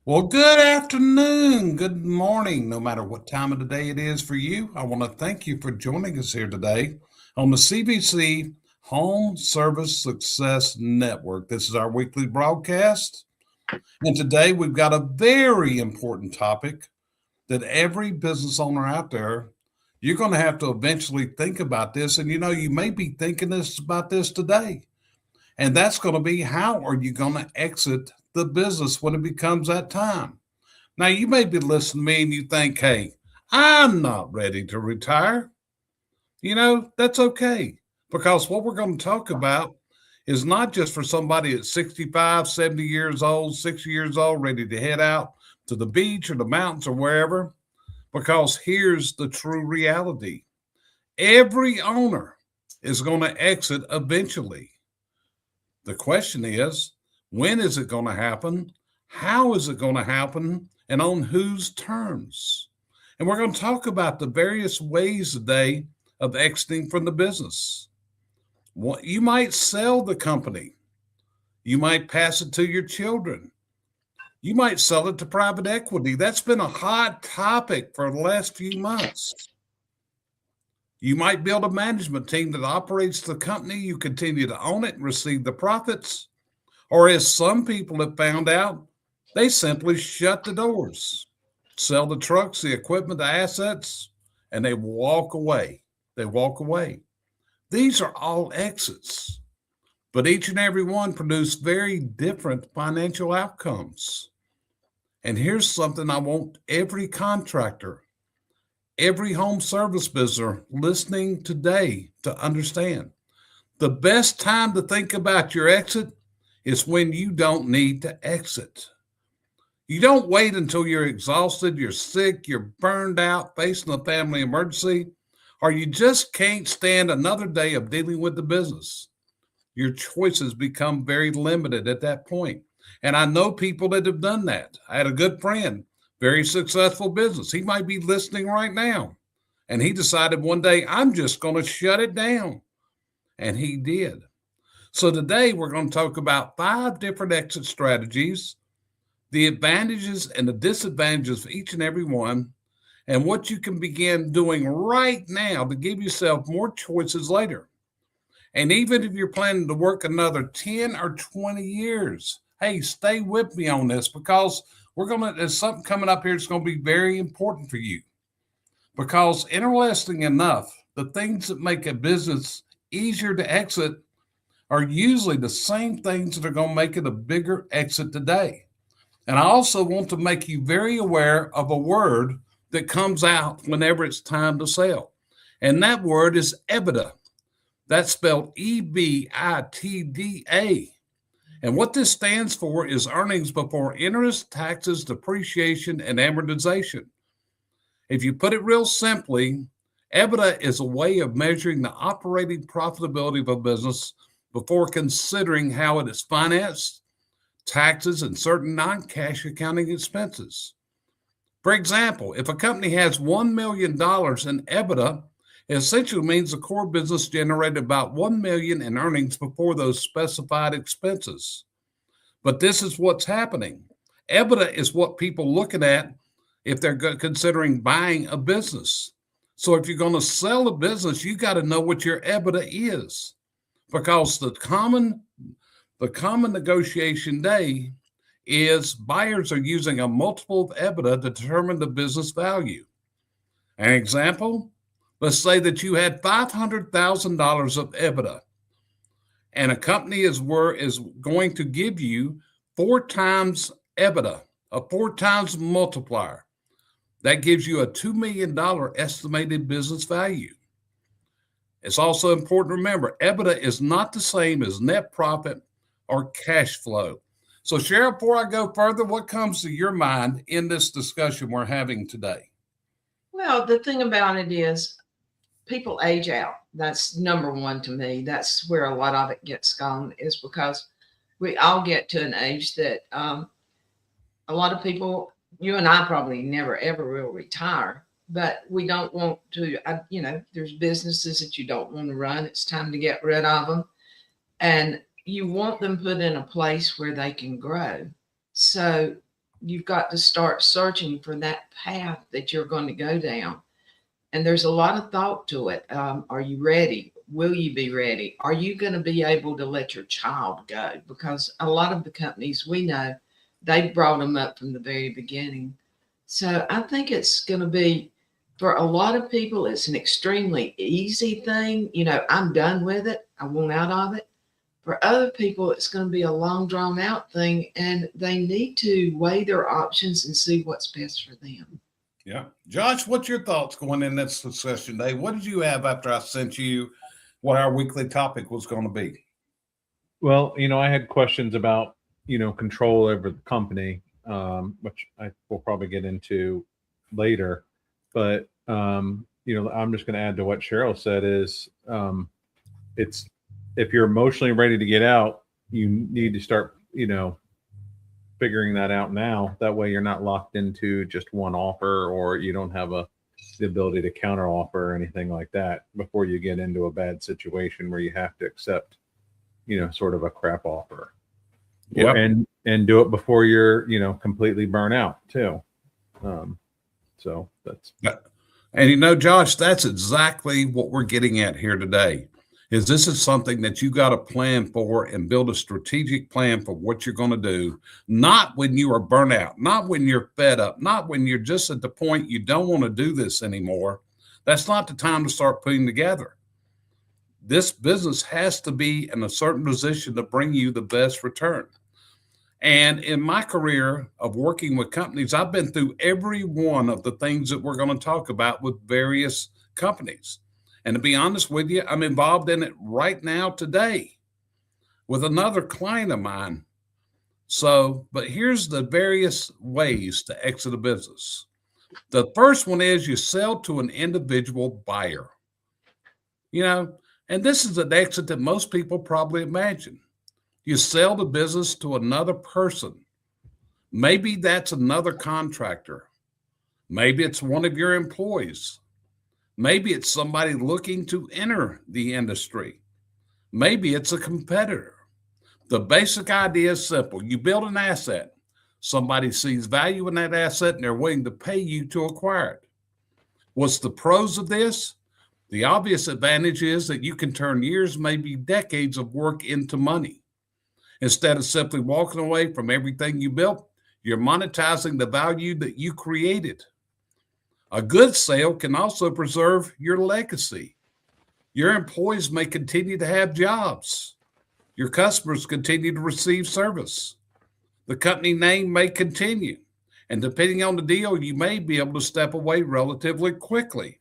Well, good afternoon, good morning, no matter what time of the day it is for you. I want to thank you for joining us here today on the CBC Home Service Success Network. This is our weekly broadcast, and today we've got a very important topic that every business owner out there, you're going to have to eventually think about this. And you may be thinking about this today, and that's going to be how are you going to exit the business when it becomes that time? Now, you may be listening to me and you think, hey, I'm not ready to retire. That's okay because what we're going to talk about is not just for somebody at 65, 70 years old, 60 years old, ready to head out to the beach or the mountains or wherever, because here's the true reality. Every owner is going to exit eventually. The question is, when is it going to happen? How is it going to happen? And on whose terms? And we're going to talk about the various ways today of exiting from the business. You might sell the company. You might pass it to your children. You might sell it to private equity. That's been a hot topic for the last few months. You might build a management team that operates the company. You continue to own it and receive the profits. Or as some people have found out, they simply shut the doors, sell the trucks, the equipment, the assets, and they walk away. They walk away. These are all exits, but each and every one produce very different financial outcomes. And here's something I want every contractor, every home service business listening today to understand. The best time to think about your exit is when you don't need to exit. You don't wait until you're exhausted, you're sick, you're burned out, facing a family emergency, or you just can't stand another day of dealing with the business. Your choices become very limited at that point. And I know people that have done that. I had a good friend, very successful business. He might be listening right now. And he decided one day, I'm just going to shut it down. And he did. So today we're going to talk about 5 different exit strategies, the advantages and the disadvantages of each and every one, and what you can begin doing right now to give yourself more choices later. And even if you're planning to work another 10 or 20 years, hey, stay with me on this because there's something coming up here that's going to be very important for you. Because interesting enough, the things that make a business easier to exit are usually the same things that are going to make it a bigger exit today. And I also want to make you very aware of a word that comes out whenever it's time to sell. And that word is EBITDA. That's spelled EBITDA. And what this stands for is earnings before interest, taxes, depreciation, and amortization. If you put it real simply, EBITDA is a way of measuring the operating profitability of a business before considering how it is financed, taxes, and certain non-cash accounting expenses. For example, if a company has $1 million in EBITDA, it essentially means the core business generated about $1 million in earnings before those specified expenses. But this is what's happening. EBITDA is what people looking at if they're considering buying a business. So if you're going to sell a business, you got to know what your EBITDA is, because the common negotiation day is buyers are using a multiple of EBITDA to determine the business value. An example, let's say that you had $500,000 of EBITDA, and a company is going to give you 4 times EBITDA, a 4 times multiplier. That gives you a $2 million estimated business value. It's also important to remember, EBITDA is not the same as net profit or cash flow. So, Cheryl, before I go further, what comes to your mind in this discussion we're having today? Well, the thing about it is people age out. That's number one to me. That's where a lot of it gets gone, is because we all get to an age that a lot of people, you and I probably never ever will retire, but we don't want to, there's businesses that you don't want to run. It's time to get rid of them. And you want them put in a place where they can grow. So you've got to start searching for that path that you're going to go down. And there's a lot of thought to it. Are you ready? Will you be ready? Are you going to be able to let your child go? Because a lot of the companies we know, they brought them up from the very beginning. So I think it's going to be, for a lot of people, it's an extremely easy thing. You know, I'm done with it. I want out of it. For other people, it's going to be a long, drawn out thing, and they need to weigh their options and see what's best for them. Yeah. Josh, what's your thoughts going in this session day? What did you have after I sent you what our weekly topic was going to be? Well, I had questions about, control over the company, which I will probably get into later. But, I'm just going to add to what Cheryl said is it's, if you're emotionally ready to get out, you need to start, figuring that out now. That way you're not locked into just one offer, or you don't have the ability to counter offer or anything like that before you get into a bad situation where you have to accept, sort of a crap offer. Yeah. And do it before you're, completely burnt out too. So that's. And Josh, that's exactly what we're getting at here today. This is something that you got to plan for and build a strategic plan for what you're going to do, not when you are burnt out, not when you're fed up, not when you're just at the point you don't want to do this anymore. That's not the time to start putting together. This business has to be in a certain position to bring you the best return. And in my career of working with companies, I've been through every one of the things that we're going to talk about with various companies. And to be honest with you, I'm involved in it right now today with another client of mine. So, but here's the various ways to exit a business. The first one is you sell to an individual buyer. And this is an exit that most people probably imagine. You sell the business to another person. Maybe that's another contractor. Maybe it's one of your employees. Maybe it's somebody looking to enter the industry. Maybe it's a competitor. The basic idea is simple. You build an asset. Somebody sees value in that asset and they're willing to pay you to acquire it. What's the pros of this? The obvious advantage is that you can turn years, maybe decades of work into money. Instead of simply walking away from everything you built, you're monetizing the value that you created. A good sale can also preserve your legacy. Your employees may continue to have jobs. Your customers continue to receive service. The company name may continue. And depending on the deal, you may be able to step away relatively quickly.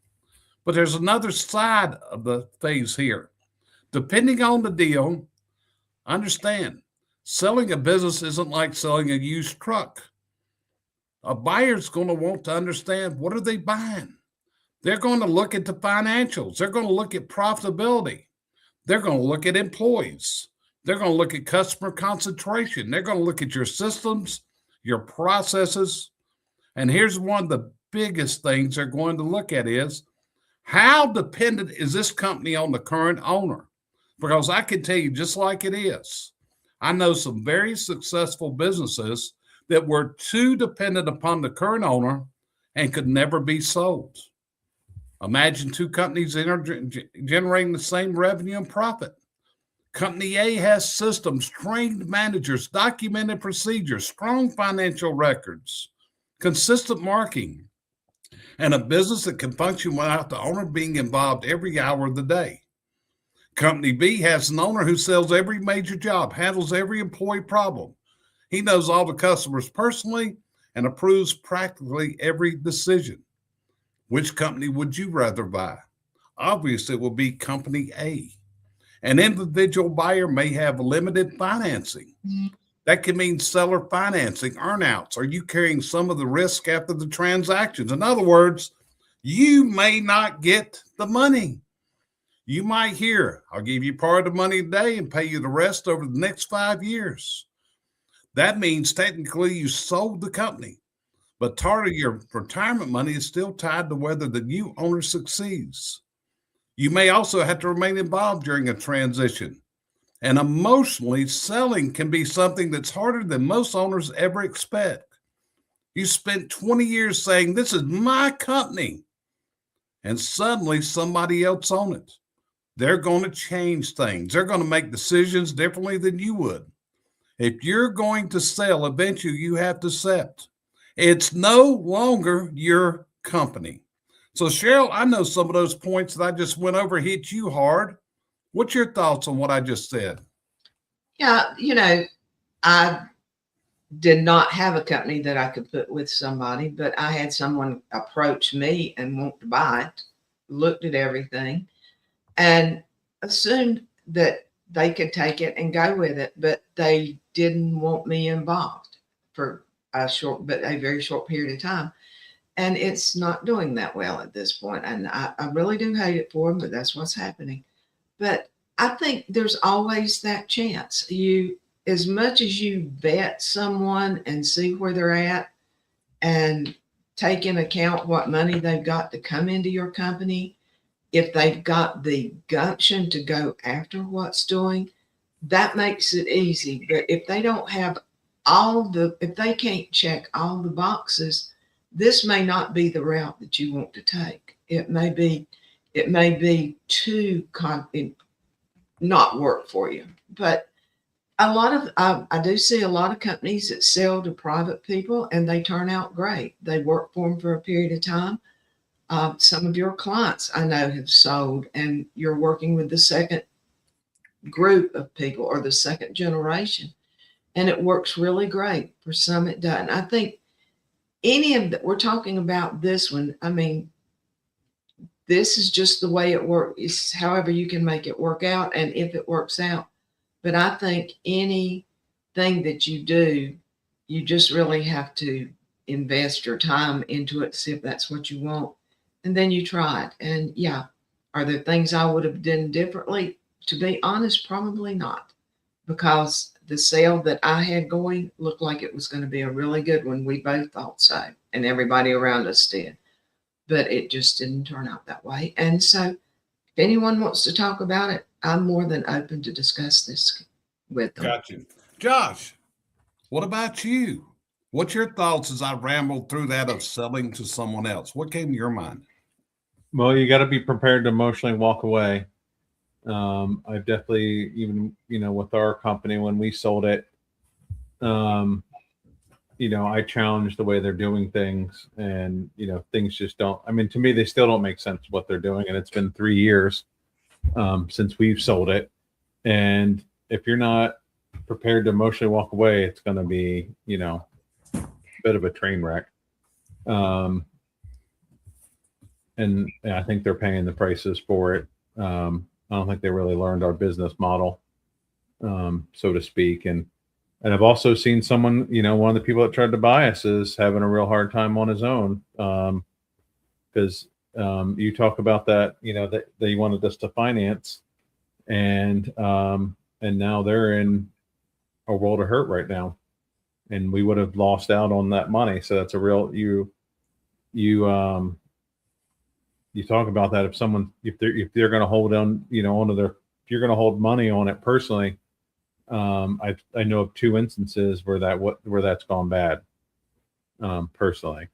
But there's another side of the phase here. Depending on the deal, understand, selling a business isn't like selling a used truck. A buyer's going to want to understand, what are they buying? They're going to look at the financials. They're going to look at profitability. They're going to look at employees. They're going to look at customer concentration. They're going to look at your systems, your processes. And here's one of the biggest things they're going to look at is, how dependent is this company on the current owner? Because I can tell you, just like it is, I know some very successful businesses that were too dependent upon the current owner and could never be sold. Imagine two companies generating the same revenue and profit. Company A has systems, trained managers, documented procedures, strong financial records, consistent marketing, and a business that can function without the owner being involved every hour of the day. Company B has an owner who sells every major job, handles every employee problem. He knows all the customers personally and approves practically every decision. Which company would you rather buy? Obviously, it will be Company A. An individual buyer may have limited financing. That can mean seller financing, earnouts. Are you carrying some of the risk after the transactions? In other words, you may not get the money. You might hear, I'll give you part of the money today and pay you the rest over the next 5 years. That means technically you sold the company, but part of your retirement money is still tied to whether the new owner succeeds. You may also have to remain involved during a transition. And emotionally, selling can be something that's harder than most owners ever expect. You spent 20 years saying, this is my company. And suddenly somebody else owns it. They're going to change things. They're going to make decisions differently than you would. If you're going to sell, eventually you have to accept it's no longer your company. So, Cheryl, I know some of those points that I just went over hit you hard. What's your thoughts on what I just said? Yeah, I did not have a company that I could put with somebody, but I had someone approach me and want to buy it, looked at everything, and assumed that they could take it and go with it, but they didn't want me involved for a very short period of time. And it's not doing that well at this point. And I really do hate it for them, but that's what's happening. But I think there's always that chance. As much as you vet someone and see where they're at and take in account what money they've got to come into your company, if they've got the gumption to go after what's doing, that makes it easy. But if they don't have if they can't check all the boxes, this may not be the route that you want to take. It may be not work for you. But I do see a lot of companies that sell to private people and they turn out great. They work for them for a period of time. Some of your clients I know have sold, and you're working with the second group of people or the second generation, and it works really great. For some, it doesn't. I think we're talking about this one. I mean, this is just the way it works. It's however you can make it work out, and if it works out. But I think anything that you do, you just really have to invest your time into it to see if that's what you want. And then you try it. And yeah, are there things I would have done differently? To be honest, probably not. Because the sale that I had going looked like it was going to be a really good one. We both thought so. And everybody around us did. But it just didn't turn out that way. And so if anyone wants to talk about it, I'm more than open to discuss this with them. Got you. Josh, what about you? What's your thoughts as I rambled through that of selling to someone else? What came to your mind? Well, you got to be prepared to emotionally walk away. I've definitely, even, with our company, when we sold it, I challenged the way they're doing things, and, things just don't, to me, they still don't make sense what they're doing. And it's been 3 years since we've sold it. And if you're not prepared to emotionally walk away, it's going to be, a bit of a train wreck. And I think they're paying the prices for it. I don't think they really learned our business model, so to speak. And I've also seen someone, one of the people that tried to buy us is having a real hard time on his own. Because you talk about that, that they wanted us to finance, and now they're in a world of hurt right now, and we would have lost out on that money. So that's a real, you talk about that. If they're going to hold on, if you're going to hold money on it personally, I know of 2 instances where that's gone bad, personally,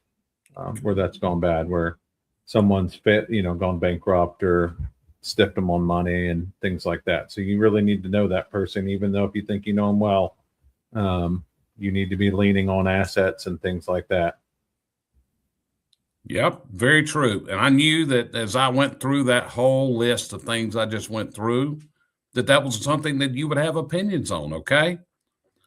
where that's gone bad, where someone's gone bankrupt or stiffed them on money and things like that. So you really need to know that person, even though if you think you know them well, you need to be leaning on assets and things like that. Yep, very true. And I knew that as I went through that whole list of things I just went through, that was something that you would have opinions on, okay?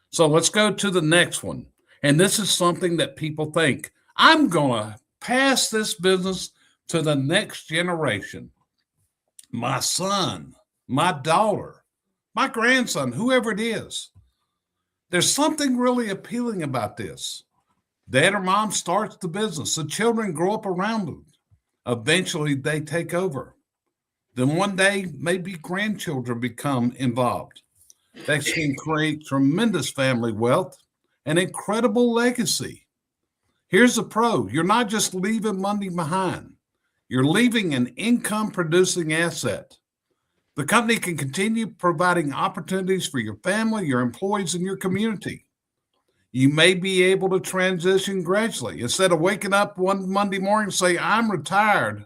So let's go to the next one. And this is something that people think, I'm going to pass this business to the next generation. My son, my daughter, my grandson, whoever it is. There's something really appealing about this. Dad or mom starts the business. The children grow up around them. Eventually, they take over. Then one day, maybe grandchildren become involved. That can create tremendous family wealth and incredible legacy. Here's the pro. You're not just leaving money behind. You're leaving an income-producing asset. The company can continue providing opportunities for your family, your employees, and your community. You may be able to transition gradually. Instead of waking up one Monday morning and say, I'm retired,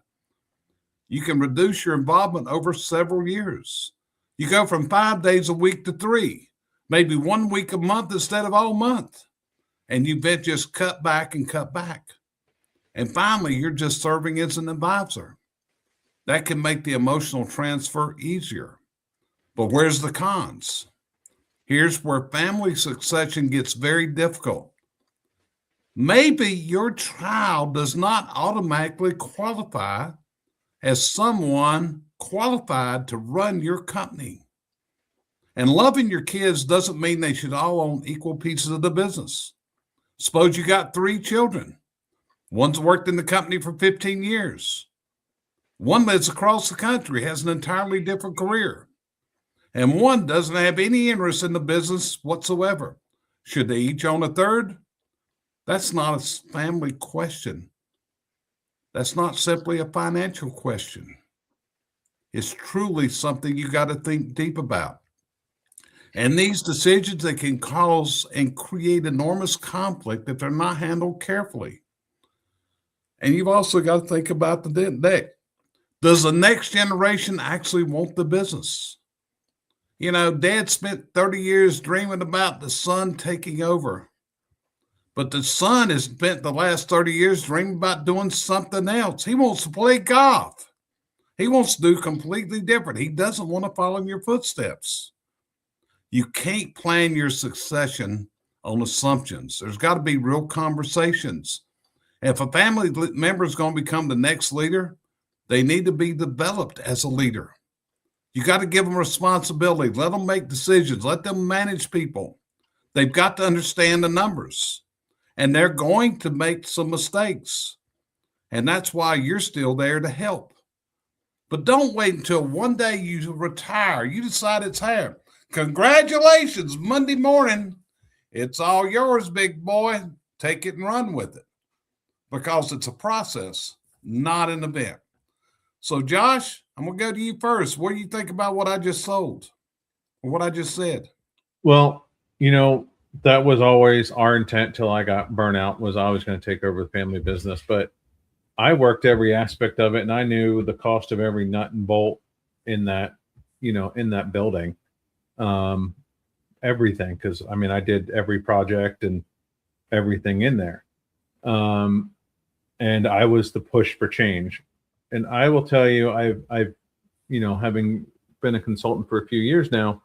you can reduce your involvement over several years. You go from 5 days a week to 3, maybe 1 week a month instead of all month. And you bet just cut back and cut back. And finally, you're just serving as an advisor. That can make the emotional transfer easier. But where's the cons? Here's where family succession gets very difficult. Maybe your child does not automatically qualify as someone qualified to run your company. And loving your kids doesn't mean they should all own equal pieces of the business. Suppose you got 3 children. One's worked in the company for 15 years. One lives across the country, has an entirely different career. And one doesn't have any interest in the business whatsoever. Should they each own a third? That's not a family question. That's not simply a financial question. It's truly something you got to think deep about. And these decisions, they can cause and create enormous conflict if they're not handled carefully. And you've also got to think about the next. Does the next generation actually want the business? You know, Dad spent 30 years dreaming about the son taking over. But the son has spent the last 30 years dreaming about doing something else. He wants to play golf. He wants to do completely different. He doesn't want to follow in your footsteps. You can't plan your succession on assumptions. There's got to be real conversations. If a family member is going to become the next leader, they need to be developed as a leader. You got to give them responsibility. Let them make decisions. Let them manage people. They've got to understand the numbers. And they're going to make some mistakes. And that's why you're still there to help. But don't wait until one day you retire. You decide it's time. Congratulations, Monday morning. It's all yours, big boy. Take it and run with it. Because it's a process, not an event. So, Josh, I'm going to go to you first. What do you think about what I just sold or what I just said? Well, you know, that was always our intent till I got burnout, was I was going to take over the family business. But I worked every aspect of it, and I knew the cost of every nut and bolt in that, you know, in that building, everything. Because I mean, I did every project and everything in there, and I was the push for change. And I will tell you, I've, you know, having been a consultant for a few years now,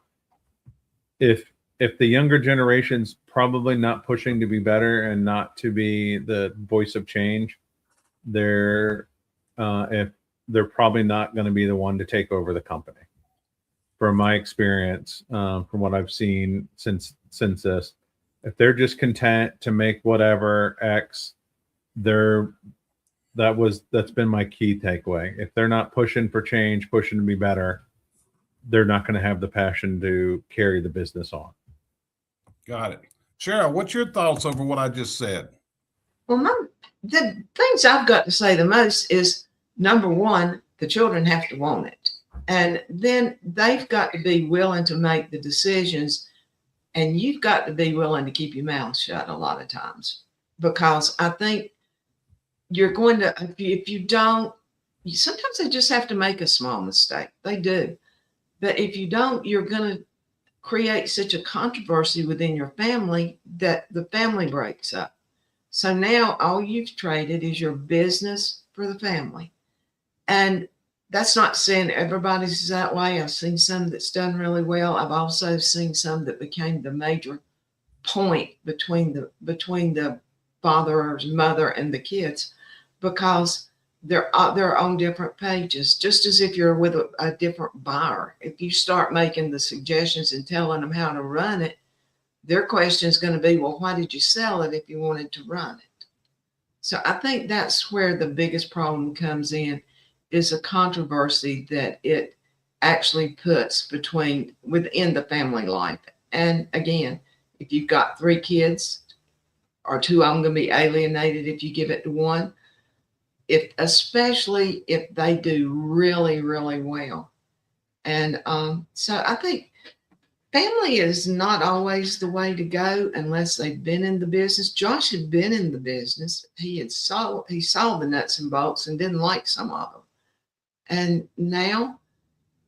if the younger generation's probably not pushing to be better and not to be the voice of change, they're probably not going to be the one to take over the company. From my experience, from what I've seen since this, if they're just content to make whatever X, that's been my key takeaway. If they're not pushing for change, pushing to be better, they're not going to have the passion to carry the business on. Got it. Cheryl, what's your thoughts over what I just said? Well, the things I've got to say the most is, number one, the children have to want it. And then they've got to be willing to make the decisions. And you've got to be willing to keep your mouth shut a lot of times. Because I think you're going to, if you don't, sometimes they just have to make a small mistake. They do. But if you don't, you're going to create such a controversy within your family that the family breaks up. So now all you've traded is your business for the family. And that's not saying everybody's that way. I've seen some that's done really well. I've also seen some that became the major point between the father or mother and the kids, because they're on different pages, just as if you're with a different buyer. If you start making the suggestions and telling them how to run it, their question is going to be, well, why did you sell it if you wanted to run it? So I think that's where the biggest problem comes in, is a controversy that it actually puts within the family life. And again, if you've got 3 kids, or 2 of them going to be alienated if you give it to one, especially if they do really, really well. And so I think family is not always the way to go unless they've been in the business. Josh had been in the business. He saw the nuts and bolts and didn't like some of them. And now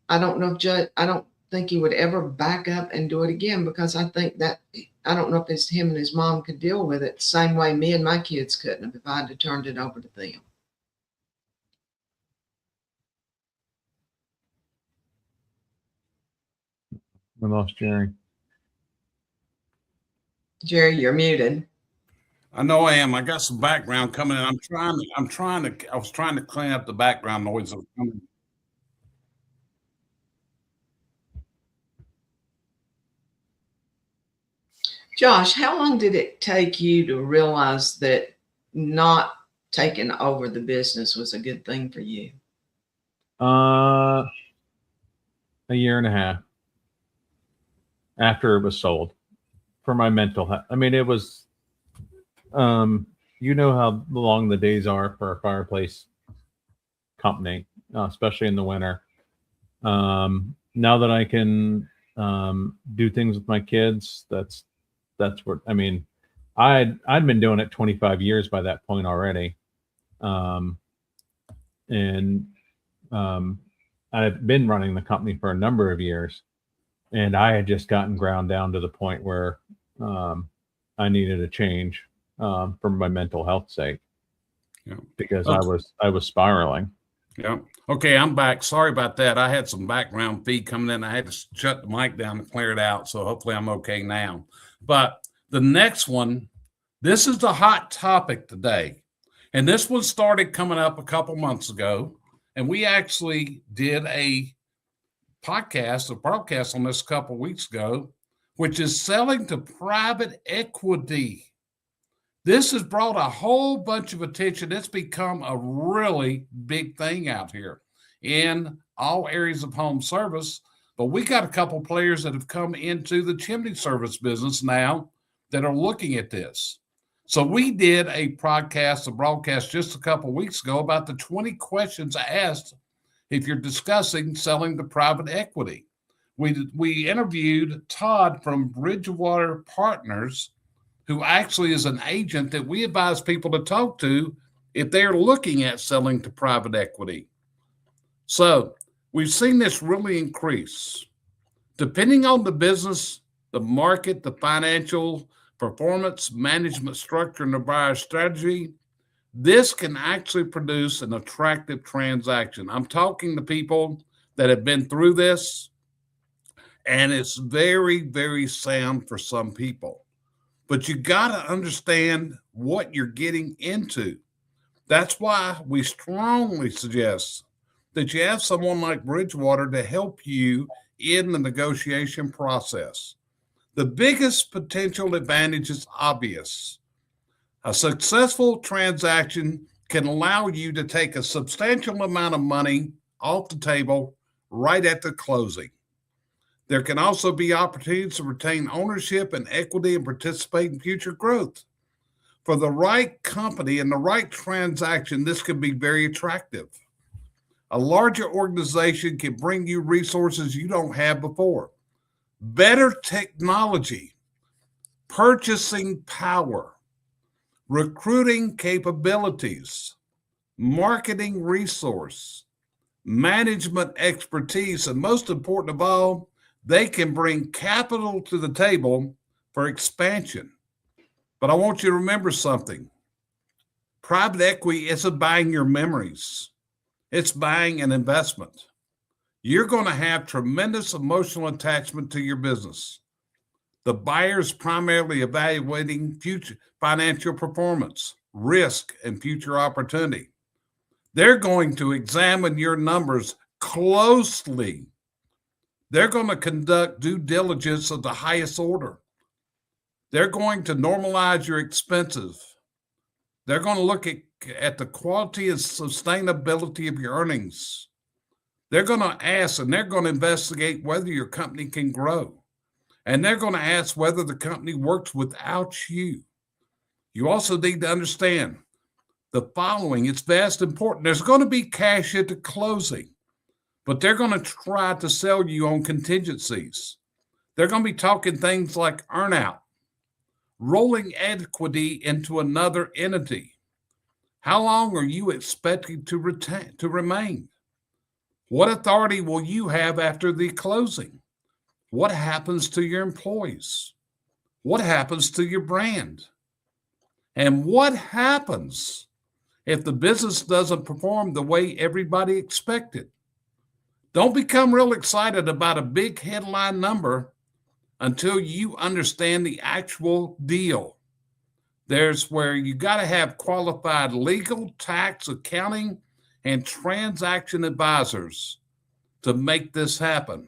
I don't know if I don't think he would ever back up and do it again, because I think that I don't know if it's him and his mom could deal with it the same way me and my kids couldn't have if I'd have turned it over to them. We lost Jerry. Jerry, you're muted. I know I am. I got some background coming in. I was trying to clean up the background noise that was coming. Josh, how long did it take you to realize that not taking over the business was a good thing for you? A year and a half after it was sold, for my mental health. I mean, it was, you know how long the days are for a fireplace company, especially in the winter. Now that I can do things with my kids, that's what I mean. I'd been doing it 25 years by that point already, and I've been running the company for a number of years, and I had just gotten ground down to the point where I needed a change for my mental health sake. Yeah. Because Okay. I was spiraling. Yeah. Okay, I'm back. Sorry about that. I had some background feed coming in. I had to shut the mic down and clear it out. So hopefully I'm okay now. But the next one, this is the hot topic today. And this one started coming up a couple months ago. And we actually did a broadcast on this a couple weeks ago, which is selling to private equity. This has brought a whole bunch of attention. It's become a really big thing out here in all areas of home service. But we got a couple players that have come into the chimney service business now that are looking at this. So we did a broadcast just a couple weeks ago about the 20 questions asked if you're discussing selling to private equity. We interviewed Todd from Bridgewater Partners, who actually is an agent that we advise people to talk to if they're looking at selling to private equity. So we've seen this really increase. Depending on the business, the market, the financial performance, management structure, and the buyer strategy, this can actually produce an attractive transaction. I'm talking to people that have been through this, and it's very, very sound for some people. But you got to understand what you're getting into. That's why we strongly suggest that you have someone like Bridgewater to help you in the negotiation process. The biggest potential advantage is obvious. A successful transaction can allow you to take a substantial amount of money off the table right at the closing. There can also be opportunities to retain ownership and equity and participate in future growth. For the right company and the right transaction, this can be very attractive. A larger organization can bring you resources you don't have before. Better technology, purchasing power, recruiting capabilities, marketing resource, management expertise, and most important of all, they can bring capital to the table for expansion. But I want you to remember something. Private equity isn't buying your memories. It's buying an investment. You're going to have tremendous emotional attachment to your business. The buyer's primarily evaluating future financial performance, risk, and future opportunity. They're going to examine your numbers closely. They're going to conduct due diligence of the highest order. They're going to normalize your expenses. They're going to look at the quality and sustainability of your earnings. They're going to ask and they're going to investigate whether your company can grow. And they're going to ask whether the company works without you. You also need to understand the following. It's vast important. There's going to be cash at the closing, but they're going to try to sell you on contingencies. They're going to be talking things like earnout, rolling equity into another entity. How long are you expected to remain? What authority will you have after the closing? What happens to your employees? What happens to your brand? And what happens if the business doesn't perform the way everybody expected? Don't become real excited about a big headline number until you understand the actual deal. There's where you got to have qualified legal, tax, accounting, and transaction advisors to make this happen.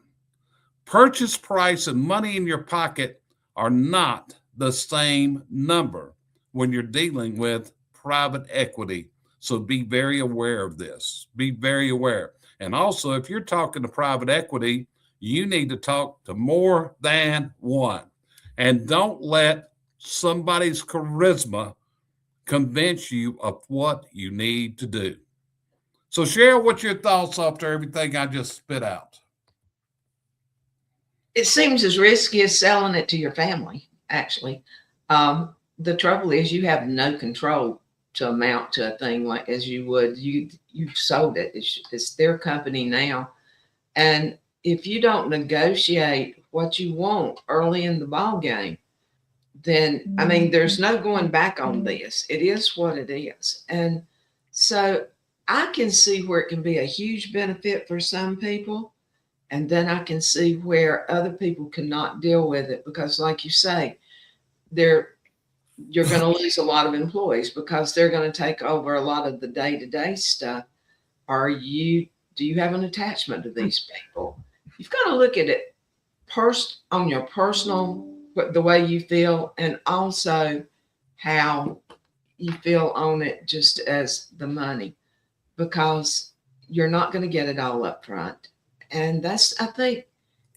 Purchase price and money in your pocket are not the same number when you're dealing with private equity. So be very aware of this. Be very aware. And also, if you're talking to private equity, you need to talk to more than one. And don't let somebody's charisma convince you of what you need to do. So share what your thoughts after everything I just spit out. It seems as risky as selling it to your family, actually. The trouble is you have no control to amount to a thing like as you would. You've sold it. It's their company now. And if you don't negotiate what you want early in the ball game, then I mean there's no going back on this. It is what it is. And so I can see where it can be a huge benefit for some people. And then I can see where other people cannot deal with it because, like you say, you're going to lose a lot of employees because they're going to take over a lot of the day-to-day stuff. Do you have an attachment to these people? You've got to look at it on your personal, the way you feel, and also how you feel on it just as the money, because you're not going to get it all up front. And I think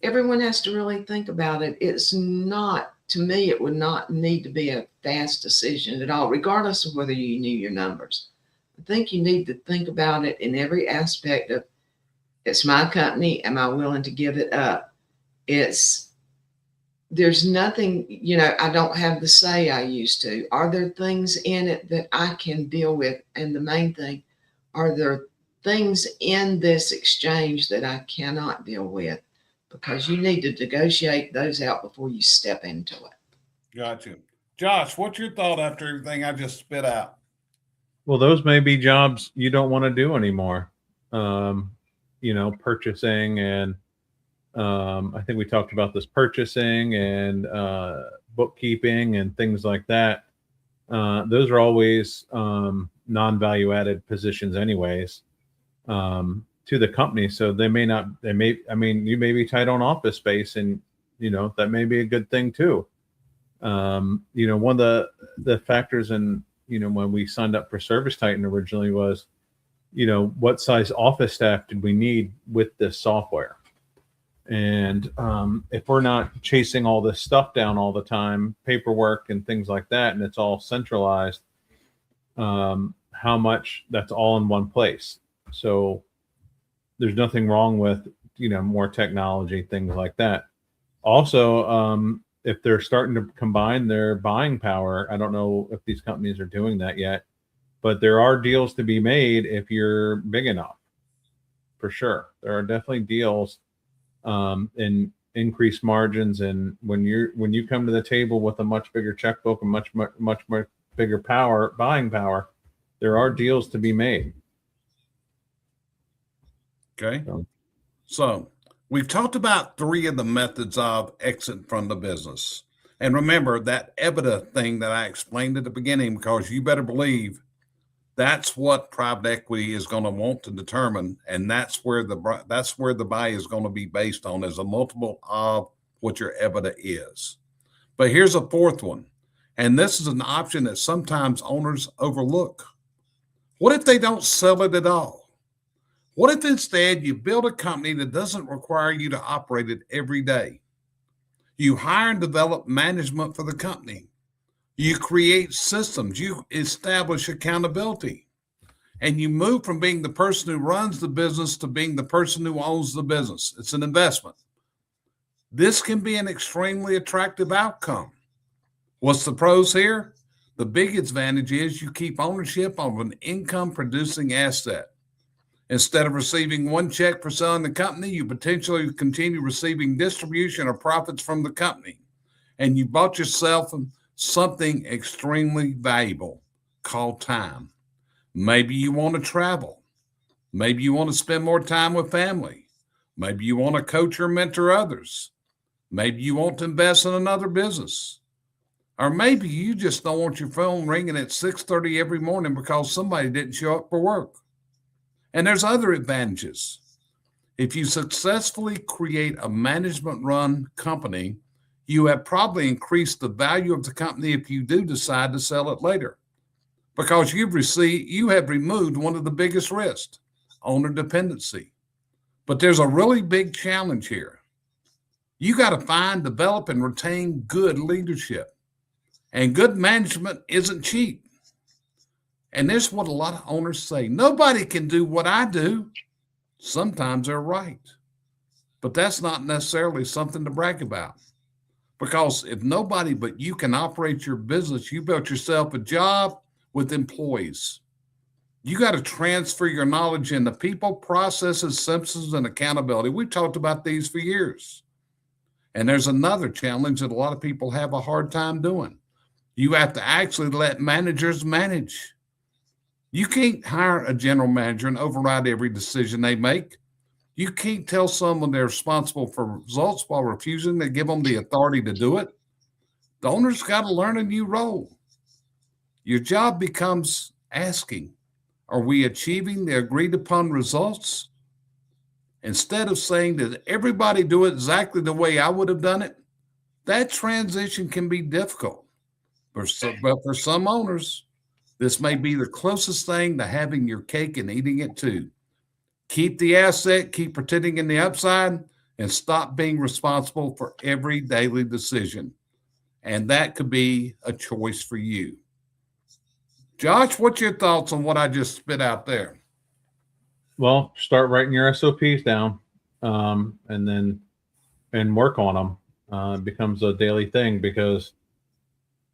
everyone has to really think about it. It's not, to me, it would not need to be a fast decision at all, regardless of whether you knew your numbers. I think you need to think about it in every aspect of, it's my company. Am I willing to give it up? There's nothing, I don't have the say I used to. Are there things in it that I can deal with? And the main thing, are there things in this exchange that I cannot deal with? Because you need to negotiate those out before you step into it. Gotcha. Josh, what's your thought after everything I just spit out? Well, those may be jobs you don't want to do anymore. Purchasing and I think we talked about this, purchasing and bookkeeping and things like that. Those are always non-value added positions anyways to the company. So you may be tight on office space, and that may be a good thing too. One of the factors in when we signed up for Service Titan originally was what size office staff did we need with this software. And if we're not chasing all this stuff down all the time, paperwork and things like that, and it's all centralized, how much that's all in one place. So there's nothing wrong with, more technology, things like that. Also, if they're starting to combine their buying power, I don't know if these companies are doing that yet, but there are deals to be made if you're big enough, for sure. There are definitely deals in increased margins. And when you come to the table with a much bigger checkbook and much more bigger buying power, there are deals to be made. Okay. So we've talked about 3 of the methods of exit from the business. And remember that EBITDA thing that I explained at the beginning, because you better believe that's what private equity is going to want to determine. And that's where the buy is going to be based on, as a multiple of what your EBITDA is. But here's a 4th one. And this is an option that sometimes owners overlook. What if they don't sell it at all? What if instead you build a company that doesn't require you to operate it every day? You hire and develop management for the company. You create systems. You establish accountability. And you move from being the person who runs the business to being the person who owns the business. It's an investment. This can be an extremely attractive outcome. What's the pros here? The big advantage is you keep ownership of an income producing asset. Instead of receiving one check for selling the company, you potentially continue receiving distribution or profits from the company. And you bought yourself something extremely valuable called time. Maybe you want to travel. Maybe you want to spend more time with family. Maybe you want to coach or mentor others. Maybe you want to invest in another business. Or maybe you just don't want your phone ringing at 6:30 every morning because somebody didn't show up for work. And there's other advantages. If you successfully create a management-run company, you have probably increased the value of the company if you do decide to sell it later, because you have removed one of the biggest risks, owner dependency. But there's a really big challenge here. You got to find, develop, and retain good leadership. And good management isn't cheap. And this is what a lot of owners say. Nobody can do what I do. Sometimes they're right. But that's not necessarily something to brag about. Because if nobody but you can operate your business, you built yourself a job with employees. You got to transfer your knowledge into people, processes, systems, and accountability. We've talked about these for years. And there's another challenge that a lot of people have a hard time doing. You have to actually let managers manage. You can't hire a general manager and override every decision they make. You can't tell someone they're responsible for results while refusing to give them the authority to do it. The owner's got to learn a new role. Your job becomes asking, are we achieving the agreed upon results? Instead of saying, did everybody do it exactly the way I would have done it? That transition can be difficult. But for some owners, this may be the closest thing to having your cake and eating it too. Keep the asset, keep pretending in the upside, and stop being responsible for every daily decision. And that could be a choice for you. Josh, what's your thoughts on what I just spit out there? Well, start writing your SOPs down, and work on them. It becomes a daily thing because,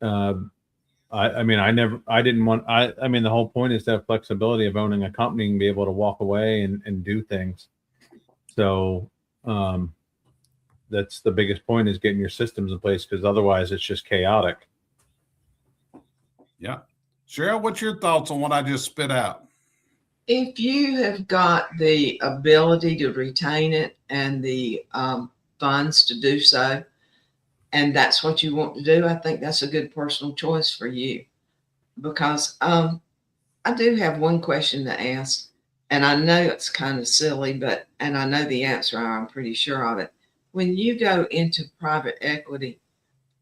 the whole point is to have flexibility of owning a company and be able to walk away and do things. So, that's the biggest point, is getting your systems in place, because otherwise it's just chaotic. Yeah. Cheryl, what's your thoughts on what I just spit out? If you have got the ability to retain it and the funds to do so, and that's what you want to do, I think that's a good personal choice for you. Because I do have one question to ask, and I know it's kind of silly, and I know the answer, I'm pretty sure of it. When you go into private equity,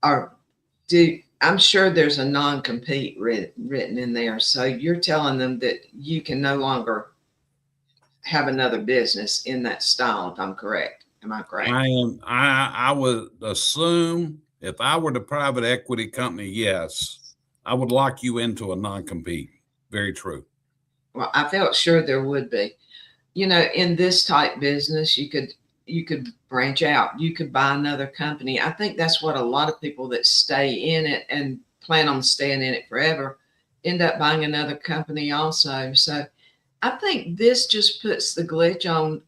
I'm sure there's a non-compete written in there. So you're telling them that you can no longer have another business in that style, if I'm correct. Am I correct? I would assume if I were the private equity company, yes, I would lock you into a non-compete. Very true. Well, I felt sure there would be. In this type business, you could branch out. You could buy another company. I think that's what a lot of people that stay in it and plan on staying in it forever end up buying another company also. So I think this just puts the glitch on.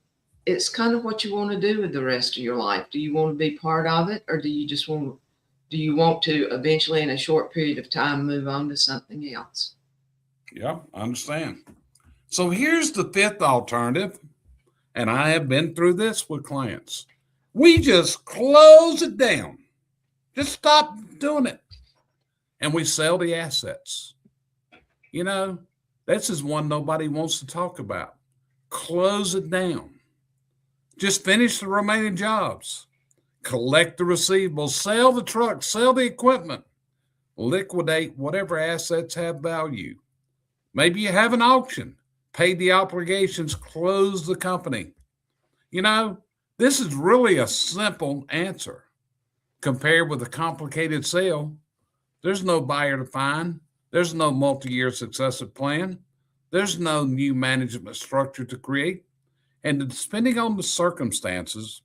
It's kind of what you want to do with the rest of your life. Do you want to be part of it, or do you want to eventually, in a short period of time, move on to something else? Yeah, I understand. So here's the fifth alternative. And I have been through this with clients. We just close it down. Just stop doing it. And we sell the assets. This is one nobody wants to talk about. Close it down. Just finish the remaining jobs. Collect the receivables. Sell the truck. Sell the equipment. Liquidate whatever assets have value. Maybe you have an auction. Pay the obligations. Close the company. This is really a simple answer compared with a complicated sale. There's no buyer to find. There's no multi-year successive plan. There's no new management structure to create. And depending on the circumstances,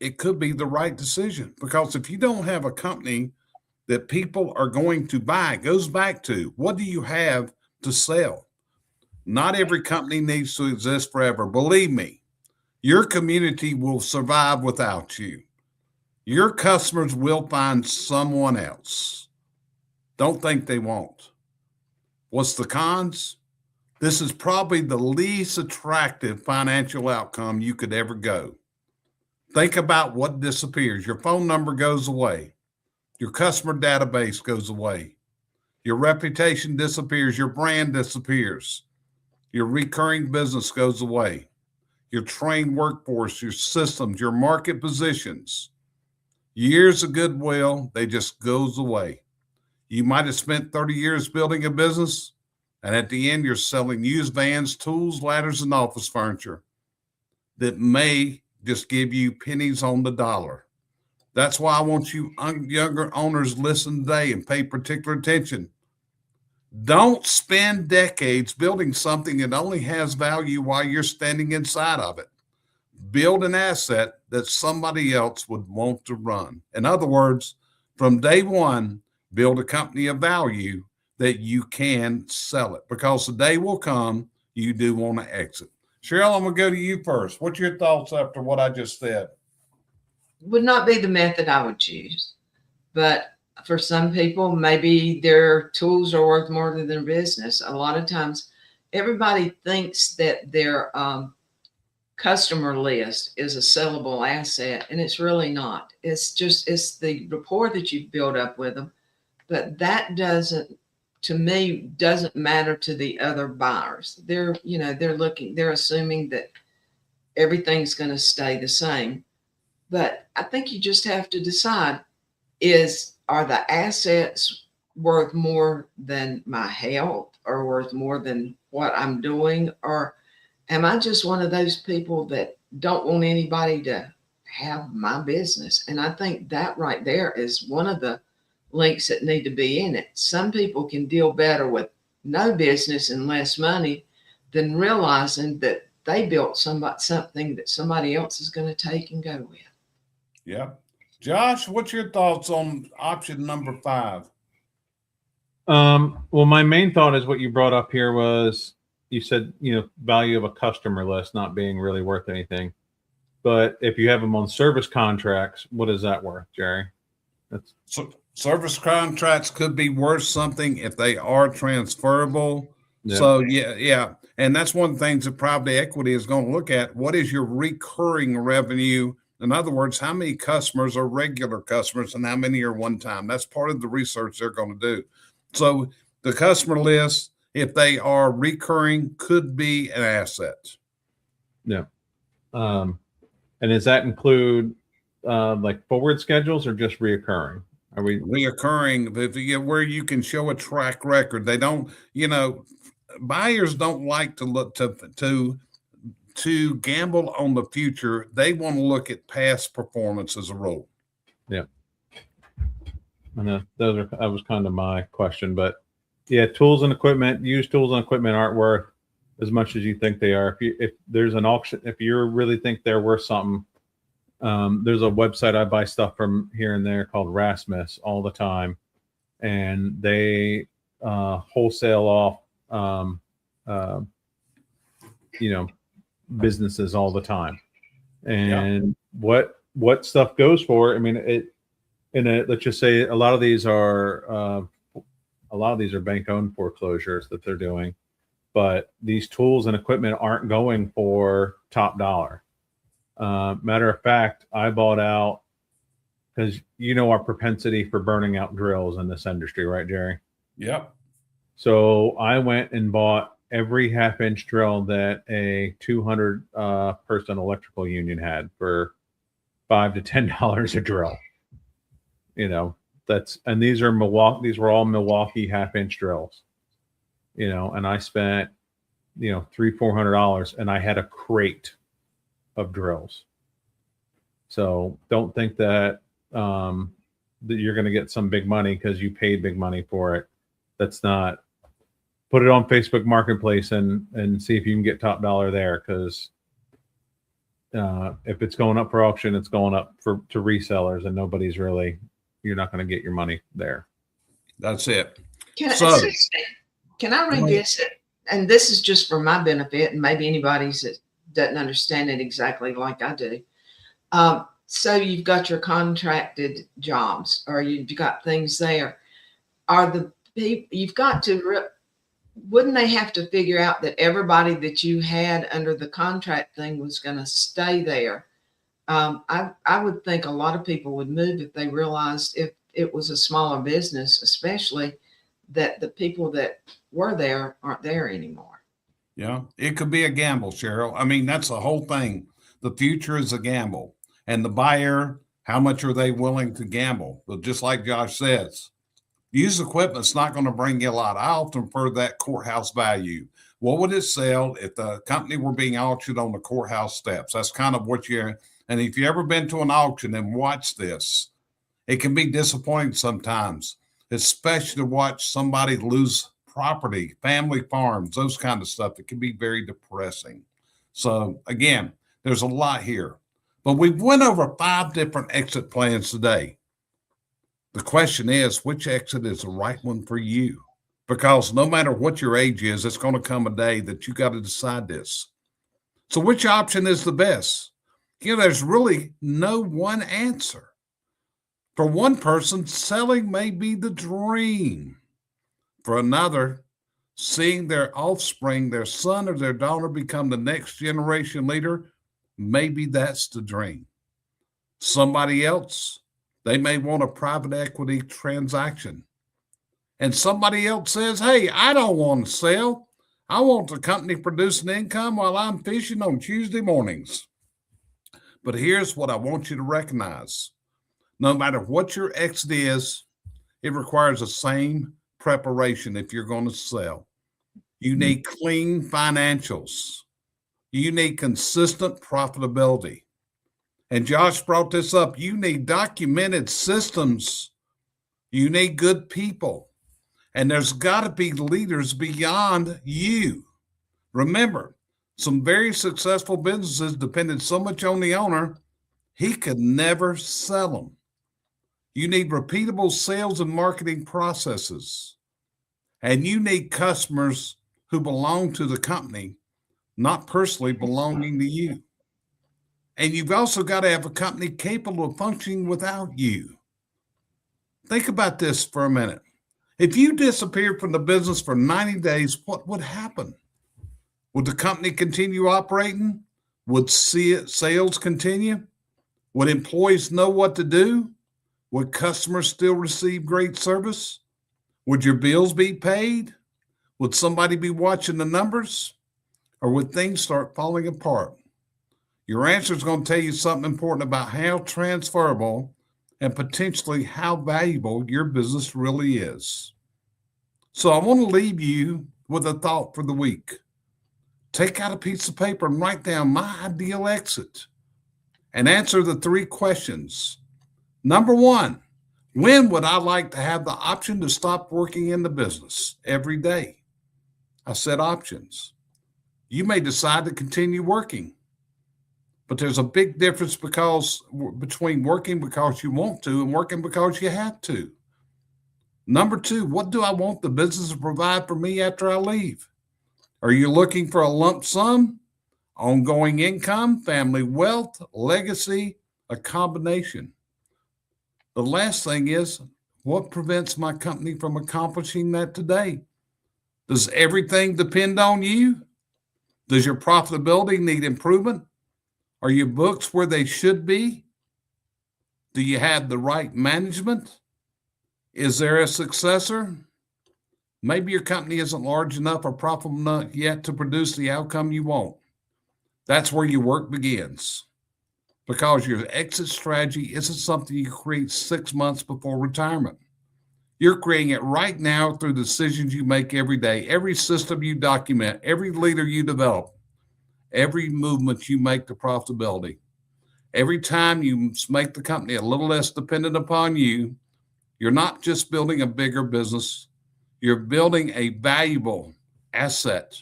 it could be the right decision, because if you don't have a company that people are going to buy, it goes back to, what do you have to sell? Not every company needs to exist forever. Believe me, your community will survive without you. Your customers will find someone else. Don't think they won't. What's the cons? This is probably the least attractive financial outcome you could ever go. Think about what disappears. Your phone number goes away. Your customer database goes away. Your reputation disappears. Your brand disappears. Your recurring business goes away. Your trained workforce, your systems, your market positions, years of goodwill, they just goes away. You might have spent 30 years building a business, and at the end, you're selling used vans, tools, ladders, and office furniture that may just give you pennies on the dollar. That's why I want you younger owners listen today and pay particular attention. Don't spend decades building something that only has value while you're standing inside of it. Build an asset that somebody else would want to run. In other words, from day one, build a company of value that you can sell it, because the day will come you do want to exit. Cheryl, I'm going to go to you first. What's your thoughts after what I just said? Would not be the method I would choose, but for some people, maybe their tools are worth more than their business. A lot of times, everybody thinks that their customer list is a sellable asset, and it's really not. It's the rapport that you've built up with them, but that doesn't, to me, doesn't matter to the other buyers. They're assuming that everything's going to stay the same. But I think you just have to decide, are the assets worth more than my health, or worth more than what I'm doing? Or am I just one of those people that don't want anybody to have my business? And I think that right there is one of the links that need to be in it. Some people can deal better with no business and less money than realizing that they built something that somebody else is going to take and go with. Yeah. Josh, what's your thoughts on option number 5? Well, my main thought is what you brought up here was, you said, value of a customer list not being really worth anything. But if you have them on service contracts, what is that worth, Jerry? So service contracts could be worth something if they are transferable. Yeah. So yeah. And that's one of the things that private equity is going to look at. What is your recurring revenue? In other words, how many customers are regular customers and how many are one time? That's part of the research they're going to do. So the customer list, if they are recurring, could be an asset. Yeah. And does that include like forward schedules or just reoccurring? Are we reoccurring? Where you can show a track record. They don't, buyers don't like to look to gamble on the future. They want to look at past performance as a rule. Yeah. And that was kind of my question, but yeah, tools and equipment, used tools and equipment aren't worth as much as you think they are. If there's an auction, if you really think they're worth something, there's a website I buy stuff from here and there called Rasmus all the time, and they wholesale off, businesses all the time. And what stuff goes for? I mean, let's just say a lot of these are bank owned foreclosures that they're doing, but these tools and equipment aren't going for top dollar. Matter of fact, I bought out, because our propensity for burning out drills in this industry, right, Jerry? Yep. So I went and bought every 1/2-inch drill that a 200 person electrical union had for $5 to $10 a drill. And these were all Milwaukee 1/2-inch drills. And I spent $300-400, and I had a crate of drills. So don't think that that you're going to get some big money because you paid big money for it. That's not. Put it on Facebook Marketplace and see if you can get top dollar there, because if it's going up for auction, it's going up to resellers, and you're not going to get your money there. That's it. Can So- I read this? And this is just for my benefit, and maybe anybody that doesn't understand it exactly like I do. So you've got your contracted jobs, or you've got things there. You've got to, wouldn't they have to figure out that everybody that you had under the contract thing was going to stay there? I would think a lot of people would move if they realized, if it was a smaller business, especially, that the people that were there aren't there anymore. Yeah, it could be a gamble, Cheryl. I mean, that's the whole thing. The future is a gamble. And the buyer, how much are they willing to gamble? But just like Josh says, used equipment's not going to bring you a lot. I often refer to that courthouse value. What would it sell if the company were being auctioned on the courthouse steps? That's kind of what and if you've ever been to an auction and watched this, it can be disappointing sometimes, especially to watch somebody lose property, family farms, those kind of stuff. It can be very depressing. So again, there's a lot here, but we went over 5 different exit plans today. The question is, which exit is the right one for you? Because no matter what your age is, it's going to come a day that you got to decide this. So which option is the best? There's really no one answer. For one person, selling may be the dream. For another, seeing their offspring, their son or their daughter, become the next generation leader, maybe that's the dream. Somebody else, they may want a private equity transaction. And somebody else says, hey, I don't want to sell. I want the company producing income while I'm fishing on Tuesday mornings. But here's what I want you to recognize. No matter what your exit is, it requires the same preparation if you're going to sell. You need clean financials. You need consistent profitability. And Josh brought this up. You need documented systems. You need good people. And there's got to be leaders beyond you. Remember, some very successful businesses depended so much on the owner, he could never sell them. You need repeatable sales and marketing processes. And you need customers who belong to the company, not personally belonging to you. And you've also got to have a company capable of functioning without you. Think about this for a minute. If you disappeared from the business for 90 days, what would happen? Would the company continue operating? Would sales continue? Would employees know what to do? Would customers still receive great service? Would your bills be paid? Would somebody be watching the numbers? Or would things start falling apart? Your answer is going to tell you something important about how transferable and potentially how valuable your business really is. So I want to leave you with a thought for the week. Take out a piece of paper and write down my ideal exit and answer the 3 questions. Number 1, when would I like to have the option to stop working in the business every day? I said options. You may decide to continue working, but there's a big difference between working because you want to and working because you have to. Number 2, what do I want the business to provide for me after I leave? Are you looking for a lump sum, ongoing income, family wealth, legacy, a combination? The last thing is, what prevents my company from accomplishing that today? Does everything depend on you? Does your profitability need improvement? Are your books where they should be? Do you have the right management? Is there a successor? Maybe your company isn't large enough or profitable enough yet to produce the outcome you want. That's where your work begins. Because your exit strategy isn't something you create 6 months before retirement. You're creating it right now through decisions you make every day, every system you document, every leader you develop, every movement you make to profitability. Every time you make the company a little less dependent upon you, you're not just building a bigger business, you're building a valuable asset.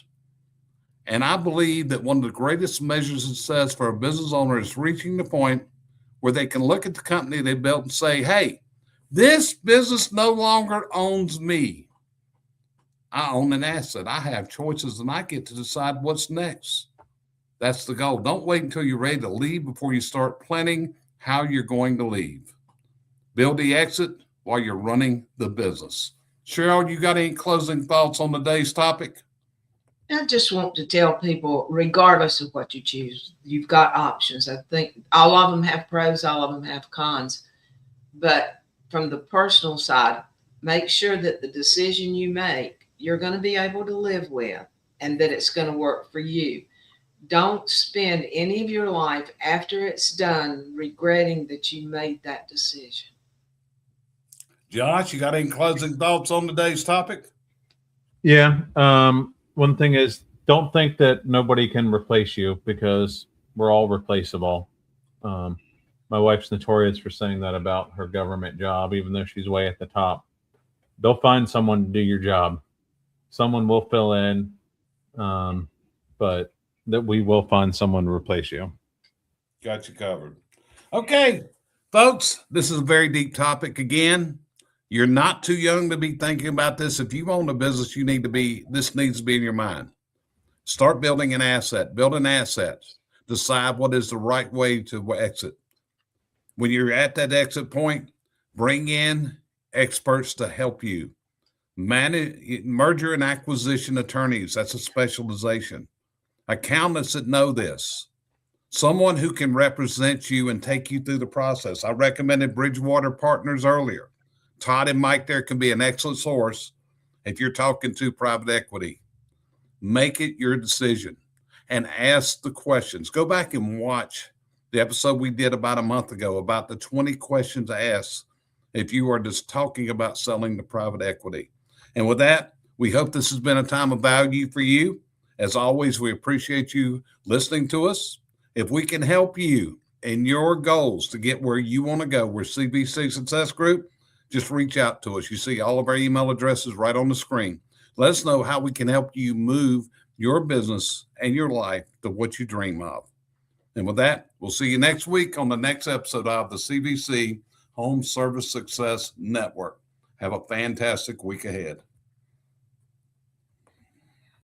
And I believe that one of the greatest measures of success for a business owner is reaching the point where they can look at the company they built and say, hey, this business no longer owns me. I own an asset. I have choices and I get to decide what's next. That's the goal. Don't wait until you're ready to leave before you start planning how you're going to leave. Build the exit while you're running the business. Cheryl, you got any closing thoughts on today's topic? I just want to tell people, regardless of what you choose, you've got options. I think all of them have pros, all of them have cons. But from the personal side, make sure that the decision you make, you're going to be able to live with and that it's going to work for you. Don't spend any of your life after it's done regretting that you made that decision. Josh, you got any closing thoughts on today's topic? Yeah. One thing is, don't think that nobody can replace you, because we're all replaceable. My wife's notorious for saying that about her government job, even though she's way at the top. They'll find someone to do your job. Someone will fill in, but that we will find someone to replace you. Got you covered. Okay, folks, this is a very deep topic again. You're not too young to be thinking about this. If you own a business, this needs to be in your mind. Start building an asset, build an asset, decide what is the right way to exit. When you're at that exit point, bring in experts to help you. Manage merger and acquisition attorneys, that's a specialization. Accountants that know this. Someone who can represent you and take you through the process. I recommended Bridgewater Partners earlier. Todd and Mike there can be an excellent source if you're talking to private equity. Make it your decision and ask the questions. Go back and watch the episode we did about a month ago about the 20 questions to ask if you are just talking about selling to private equity. And with that, we hope this has been a time of value for you. As always, we appreciate you listening to us. If we can help you in your goals to get where you want to go, we're CBC Success Group. Just reach out to us. You see all of our email addresses right on the screen. Let us know how we can help you move your business and your life to what you dream of. And with that, we'll see you next week on the next episode of the CBC Home Service Success Network. Have a fantastic week ahead.